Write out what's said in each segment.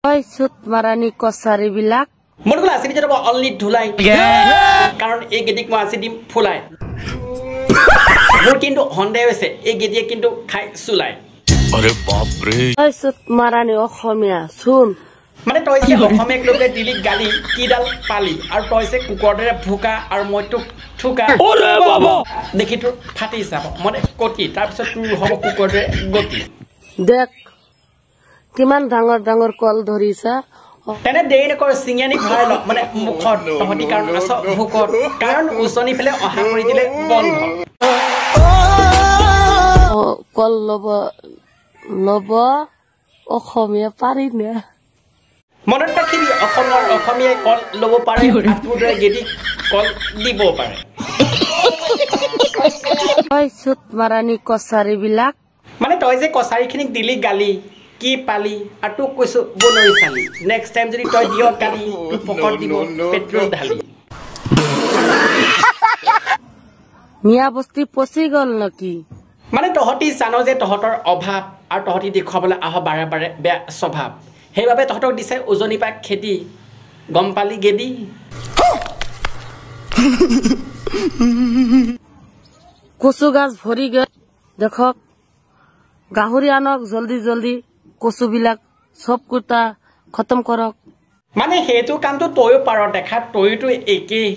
Oi sut marani kosari bilak. Modul asli jadi only dhulai. Karena gedik mau asli dim fulai. Mungkin tu Honda wese gedik kintu khai sulai. अरे बाप रे Oi sut marani okhomia sun. মানে তই যে অসমীয়া লোকে দিলি গালি কিডাল পালি আৰু তই যে কুকুৰৰে ভুকা আৰু মইতো ঠুকা ওৰে বাবা দেখি তোৰ ফাটি যাব মানে কটি তাৰ পিছত তোৰ হ'ব কুকুৰৰে গতি দেখ কিমান ডাঙৰ ডাঙৰ কল ধৰিছা তেনে দেৰি নকৰ সিঙিয়ানি ভৰাই ল মানে মুখত তহতি কাৰণ আছ ভুকৰ কাৰণ উচনি ফেলে অহা কৰি দিলে বন্ধ কল লব অসমীয়া পাৰি নে মনত ৰাখিবি অসমীয়াই কল ল'ব পাৰে আতুৰে গেদি কল দিব পাৰে Oi sut marani kosari bilak. মানে তই যে কছাৰীখিনিক দিলি গালি কি পালি আৰু তোক কৈছো বনৰি চালি নেক্সট টাইম যদি তই দিয় গালি তোৰ পকট দিব পেট্ৰল ঢালি মিয়া বস্তি পচি গল নাকি মানে তহতি জানো যে তহতৰ অভাৱ আৰু তহতি দেখুৱাবলৈ আহ বাৰে বাৰে বেয়া স্বভাৱ সেইবাবে তহতক দিছে উজনি পাক খেতি গম পালি গেদি কচু গাছ ভৰি গল দেখক গাহৰি আনক জলদি জলদি কচু বিলাক সব কুটা খতম কৰক মানে সেইটো কামটো তয়ো পাৰ দেখা তয়তো একেই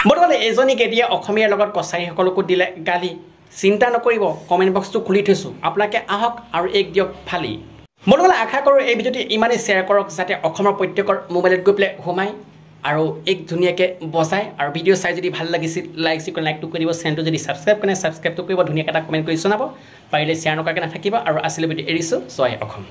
বৰ্তমানে এজনী গেদিয়ে অসমীয়াৰ লগত কছাৰীসকলকো দিলে গালি চিন্তা নকৰিব কমেণ্ট বক্সটো খুলি থৈছোঁ আপোনালোকে আহক আৰু এক দিয়ক ফালি বৰ্তমানে আশা কৰোঁ এই ভিডিঅ'টো ইমানেই শ্বেয়াৰ কৰক যাতে অসমৰ প্ৰত্যেকৰ মোবাইলত গৈ পেলাই সোমাই আৰু এক ধুনীয়াকৈ বজায় আৰু ভিডিঅ' চাই যদি ভাল লাগিছিল লাইকটো কৰি দিব চেনেলটো যদি ছাবস্ক্ৰাইব কৰে ছাবস্ক্ৰাইবটো কৰিব ধুনীয়াকৈ এটা কমেণ্ট কৰি জনাব পাৰিলে শ্বেয়াৰ নকৰাকৈ নাথাকিব আৰু আছিলে ভিডিঅ' এৰিছোঁ জয় অসম